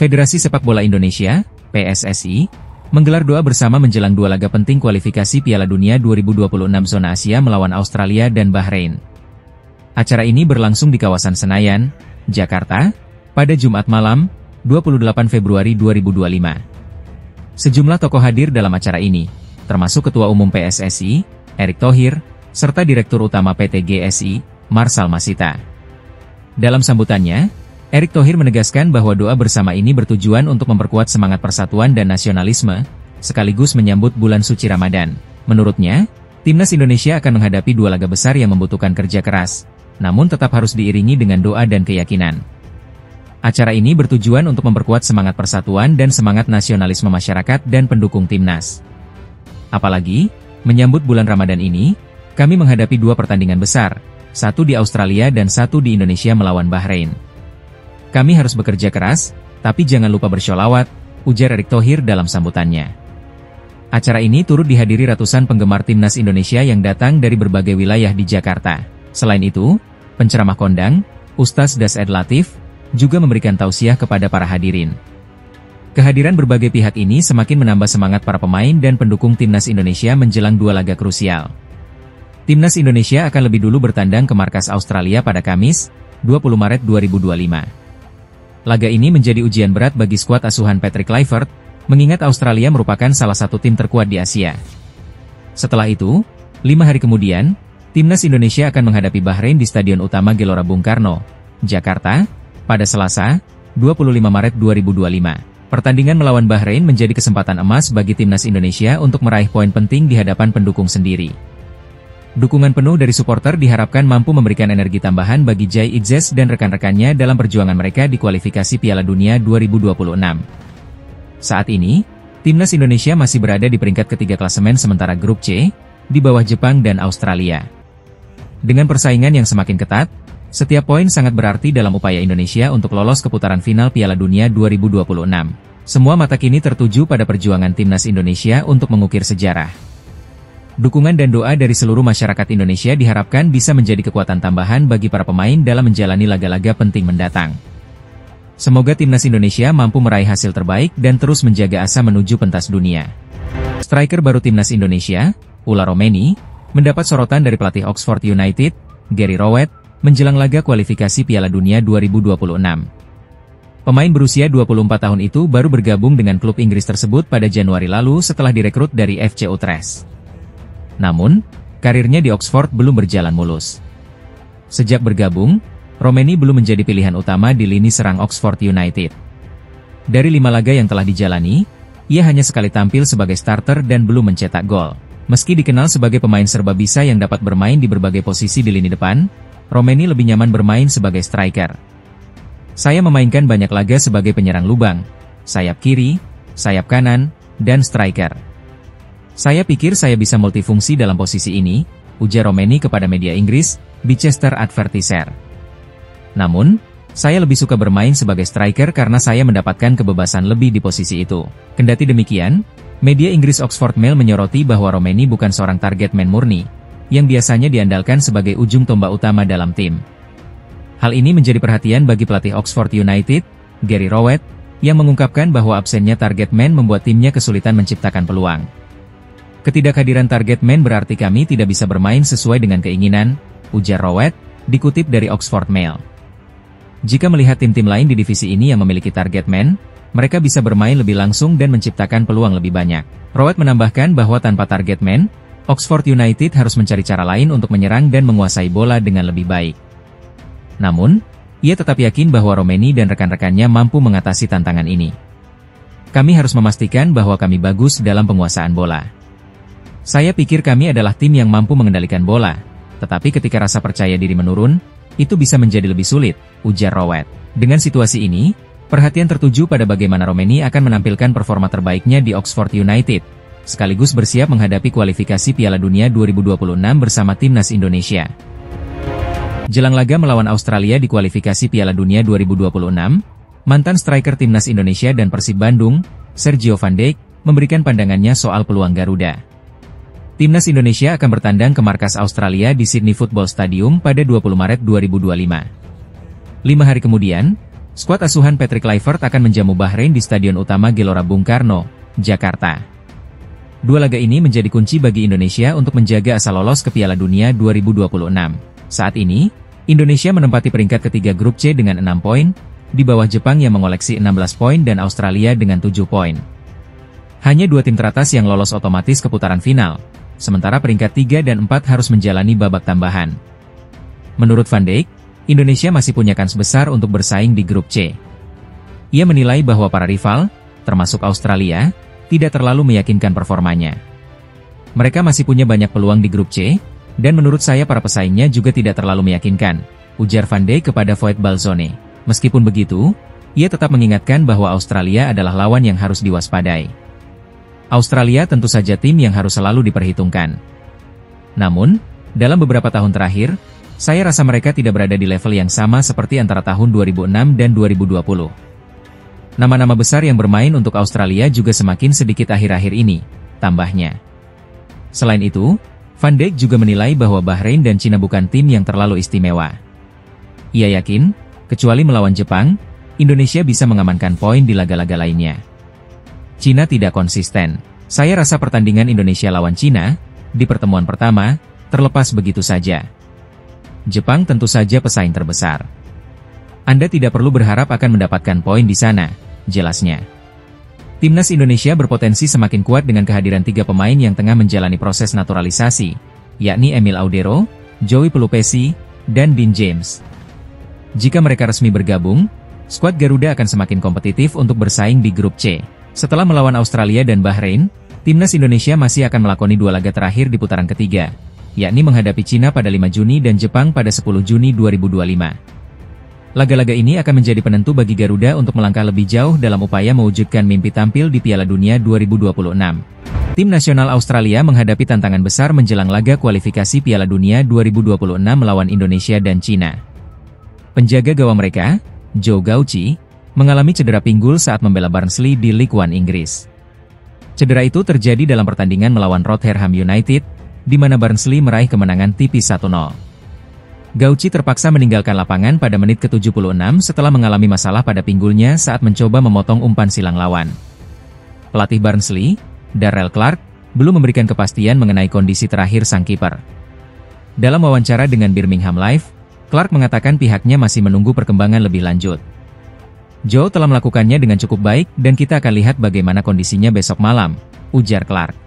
Federasi Sepak Bola Indonesia, PSSI, menggelar doa bersama menjelang dua laga penting kualifikasi Piala Dunia 2026 zona Asia melawan Australia dan Bahrain. Acara ini berlangsung di kawasan Senayan, Jakarta, pada Jumat malam, 28 Februari 2025. Sejumlah tokoh hadir dalam acara ini, termasuk Ketua Umum PSSI, Erick Thohir, serta Direktur Utama PT GSI, Marshal Masita. Dalam sambutannya, Erick Thohir menegaskan bahwa doa bersama ini bertujuan untuk memperkuat semangat persatuan dan nasionalisme, sekaligus menyambut bulan suci Ramadan. Menurutnya, Timnas Indonesia akan menghadapi dua laga besar yang membutuhkan kerja keras, namun tetap harus diiringi dengan doa dan keyakinan. Acara ini bertujuan untuk memperkuat semangat persatuan dan semangat nasionalisme masyarakat dan pendukung Timnas. Apalagi, menyambut bulan Ramadan ini, kami menghadapi dua pertandingan besar, satu di Australia dan satu di Indonesia melawan Bahrain. Kami harus bekerja keras, tapi jangan lupa bersholawat, ujar Erick Thohir dalam sambutannya. Acara ini turut dihadiri ratusan penggemar Timnas Indonesia yang datang dari berbagai wilayah di Jakarta. Selain itu, penceramah kondang, Ustaz Dased Latif, juga memberikan tausiah kepada para hadirin. Kehadiran berbagai pihak ini semakin menambah semangat para pemain dan pendukung Timnas Indonesia menjelang dua laga krusial. Timnas Indonesia akan lebih dulu bertandang ke markas Australia pada Kamis, 20 Maret 2025. Laga ini menjadi ujian berat bagi skuad asuhan Patrick Kluivert, mengingat Australia merupakan salah satu tim terkuat di Asia. Setelah itu, 5 hari kemudian, Timnas Indonesia akan menghadapi Bahrain di Stadion Utama Gelora Bung Karno, Jakarta, pada Selasa, 25 Maret 2025. Pertandingan melawan Bahrain menjadi kesempatan emas bagi Timnas Indonesia untuk meraih poin penting di hadapan pendukung sendiri. Dukungan penuh dari supporter diharapkan mampu memberikan energi tambahan bagi Jai Idzes dan rekan-rekannya dalam perjuangan mereka di kualifikasi Piala Dunia 2026. Saat ini, Timnas Indonesia masih berada di peringkat ketiga klasemen sementara Grup C, di bawah Jepang dan Australia. Dengan persaingan yang semakin ketat, setiap poin sangat berarti dalam upaya Indonesia untuk lolos ke putaran final Piala Dunia 2026. Semua mata kini tertuju pada perjuangan Timnas Indonesia untuk mengukir sejarah. Dukungan dan doa dari seluruh masyarakat Indonesia diharapkan bisa menjadi kekuatan tambahan bagi para pemain dalam menjalani laga-laga penting mendatang. Semoga Timnas Indonesia mampu meraih hasil terbaik dan terus menjaga asa menuju pentas dunia. Striker baru Timnas Indonesia, Ula Romeni, mendapat sorotan dari pelatih Oxford United, Gary Rowett, menjelang laga kualifikasi Piala Dunia 2026. Pemain berusia 24 tahun itu baru bergabung dengan klub Inggris tersebut pada Januari lalu setelah direkrut dari FC Utrecht. Namun, karirnya di Oxford belum berjalan mulus. Sejak bergabung, Romeni belum menjadi pilihan utama di lini serang Oxford United. Dari 5 laga yang telah dijalani, ia hanya sekali tampil sebagai starter dan belum mencetak gol. Meski dikenal sebagai pemain serba bisa yang dapat bermain di berbagai posisi di lini depan, Romeni lebih nyaman bermain sebagai striker. Saya memainkan banyak laga sebagai penyerang lubang, sayap kiri, sayap kanan, dan striker. Saya pikir saya bisa multifungsi dalam posisi ini, ujar Romeni kepada media Inggris, Bicester Advertiser. Namun, saya lebih suka bermain sebagai striker karena saya mendapatkan kebebasan lebih di posisi itu. Kendati demikian, media Inggris Oxford Mail menyoroti bahwa Romeni bukan seorang target man murni, yang biasanya diandalkan sebagai ujung tombak utama dalam tim. Hal ini menjadi perhatian bagi pelatih Oxford United, Gary Rowett, yang mengungkapkan bahwa absennya target man membuat timnya kesulitan menciptakan peluang. Ketidakhadiran target man berarti kami tidak bisa bermain sesuai dengan keinginan, ujar Rowett, dikutip dari Oxford Mail. Jika melihat tim-tim lain di divisi ini yang memiliki target man, mereka bisa bermain lebih langsung dan menciptakan peluang lebih banyak. Rowett menambahkan bahwa tanpa target man, Oxford United harus mencari cara lain untuk menyerang dan menguasai bola dengan lebih baik. Namun, ia tetap yakin bahwa Romeni dan rekan-rekannya mampu mengatasi tantangan ini. Kami harus memastikan bahwa kami bagus dalam penguasaan bola. Saya pikir kami adalah tim yang mampu mengendalikan bola, tetapi ketika rasa percaya diri menurun, itu bisa menjadi lebih sulit, ujar Rowett. Dengan situasi ini, perhatian tertuju pada bagaimana Romeni akan menampilkan performa terbaiknya di Oxford United, sekaligus bersiap menghadapi kualifikasi Piala Dunia 2026 bersama Timnas Indonesia. Jelang laga melawan Australia di kualifikasi Piala Dunia 2026, mantan striker Timnas Indonesia dan Persib Bandung, Sergio Van Dijk, memberikan pandangannya soal peluang Garuda. Timnas Indonesia akan bertandang ke markas Australia di Sydney Football Stadium pada 20 Maret 2025. 5 hari kemudian, skuad asuhan Patrick Kluivert akan menjamu Bahrain di Stadion Utama Gelora Bung Karno, Jakarta. Dua laga ini menjadi kunci bagi Indonesia untuk menjaga asa lolos ke Piala Dunia 2026. Saat ini, Indonesia menempati peringkat ketiga grup C dengan 6 poin, di bawah Jepang yang mengoleksi 16 poin dan Australia dengan 7 poin. Hanya 2 tim teratas yang lolos otomatis ke putaran final, sementara peringkat 3 dan 4 harus menjalani babak tambahan. Menurut Van Dijk, Indonesia masih punya kans besar untuk bersaing di grup C. Ia menilai bahwa para rival, termasuk Australia, tidak terlalu meyakinkan performanya. Mereka masih punya banyak peluang di grup C, dan menurut saya para pesaingnya juga tidak terlalu meyakinkan, ujar Van Dijk kepada Voet Balzone. Meskipun begitu, ia tetap mengingatkan bahwa Australia adalah lawan yang harus diwaspadai. Australia tentu saja tim yang harus selalu diperhitungkan. Namun, dalam beberapa tahun terakhir, saya rasa mereka tidak berada di level yang sama seperti antara tahun 2006 dan 2020. Nama-nama besar yang bermain untuk Australia juga semakin sedikit akhir-akhir ini, tambahnya. Selain itu, Van Dijk juga menilai bahwa Bahrain dan Cina bukan tim yang terlalu istimewa. Ia yakin, kecuali melawan Jepang, Indonesia bisa mengamankan poin di laga-laga lainnya. Cina tidak konsisten. Saya rasa pertandingan Indonesia lawan Cina, di pertemuan pertama, terlepas begitu saja. Jepang tentu saja pesaing terbesar. Anda tidak perlu berharap akan mendapatkan poin di sana, jelasnya. Timnas Indonesia berpotensi semakin kuat dengan kehadiran 3 pemain yang tengah menjalani proses naturalisasi, yakni Emil Audero, Joey Pelupesi, dan Dean James. Jika mereka resmi bergabung, skuad Garuda akan semakin kompetitif untuk bersaing di grup C. Setelah melawan Australia dan Bahrain, Timnas Indonesia masih akan melakoni 2 laga terakhir di putaran ketiga, yakni menghadapi Cina pada 5 Juni dan Jepang pada 10 Juni 2025. Laga-laga ini akan menjadi penentu bagi Garuda untuk melangkah lebih jauh dalam upaya mewujudkan mimpi tampil di Piala Dunia 2026. Tim nasional Australia menghadapi tantangan besar menjelang laga kualifikasi Piala Dunia 2026 melawan Indonesia dan Cina. Penjaga gawang mereka, Joe Gauci, mengalami cedera pinggul saat membela Barnsley di League One Inggris. Cedera itu terjadi dalam pertandingan melawan Rotherham United, di mana Barnsley meraih kemenangan tipis 1-0. Gauci terpaksa meninggalkan lapangan pada menit ke-76 setelah mengalami masalah pada pinggulnya saat mencoba memotong umpan silang lawan. Pelatih Barnsley, Darrell Clarke, belum memberikan kepastian mengenai kondisi terakhir sang kiper. Dalam wawancara dengan Birmingham Live, Clarke mengatakan pihaknya masih menunggu perkembangan lebih lanjut. Joe telah melakukannya dengan cukup baik dan kita akan lihat bagaimana kondisinya besok malam, ujar Clarke.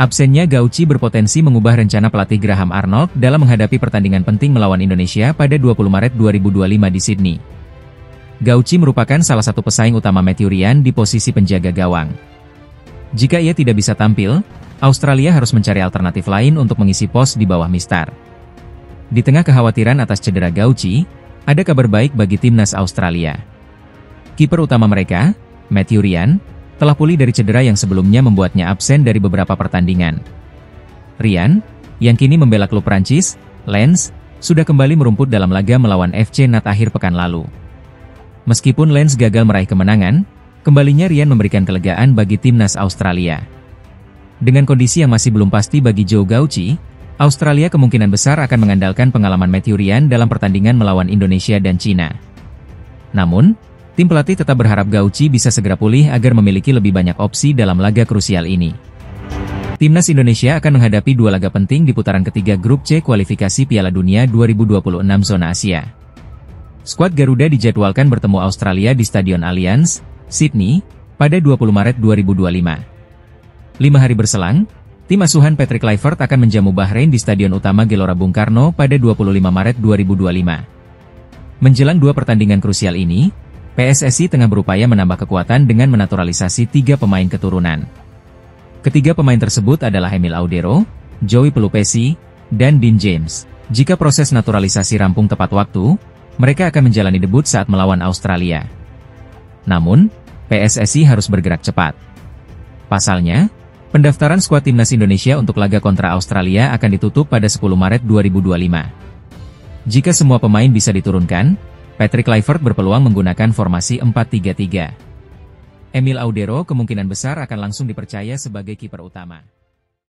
Absennya Gauci berpotensi mengubah rencana pelatih Graham Arnold dalam menghadapi pertandingan penting melawan Indonesia pada 20 Maret 2025 di Sydney. Gauci merupakan salah satu pesaing utama Matthew Ryan di posisi penjaga gawang. Jika ia tidak bisa tampil, Australia harus mencari alternatif lain untuk mengisi pos di bawah Mistar. Di tengah kekhawatiran atas cedera Gauci, ada kabar baik bagi timnas Australia. Kiper utama mereka, Matthew Ryan, telah pulih dari cedera yang sebelumnya membuatnya absen dari beberapa pertandingan. Ryan, yang kini membela klub Prancis, Lens, sudah kembali merumput dalam laga melawan FC Nantes akhir pekan lalu. Meskipun Lens gagal meraih kemenangan, kembalinya Ryan memberikan kelegaan bagi timnas Australia. Dengan kondisi yang masih belum pasti bagi Joe Gauci, Australia kemungkinan besar akan mengandalkan pengalaman Matthew Ryan dalam pertandingan melawan Indonesia dan Cina. Namun, tim pelatih tetap berharap Gauci bisa segera pulih agar memiliki lebih banyak opsi dalam laga krusial ini. Timnas Indonesia akan menghadapi 2 laga penting di putaran ketiga grup C kualifikasi Piala Dunia 2026 zona Asia. Skuad Garuda dijadwalkan bertemu Australia di Stadion Allianz, Sydney, pada 20 Maret 2025. 5 hari berselang, tim asuhan Patrick Kluivert akan menjamu Bahrain di Stadion Utama Gelora Bung Karno pada 25 Maret 2025. Menjelang 2 pertandingan krusial ini, PSSI tengah berupaya menambah kekuatan dengan menaturalisasi 3 pemain keturunan. Ketiga pemain tersebut adalah Emil Audero, Joey Pelupesi, dan Dean James. Jika proses naturalisasi rampung tepat waktu, mereka akan menjalani debut saat melawan Australia. Namun, PSSI harus bergerak cepat. Pasalnya, pendaftaran skuad timnas Indonesia untuk laga kontra Australia akan ditutup pada 10 Maret 2025. Jika semua pemain bisa diturunkan, Patrick Kluivert berpeluang menggunakan formasi 4-3-3. Emil Audero kemungkinan besar akan langsung dipercaya sebagai kiper utama.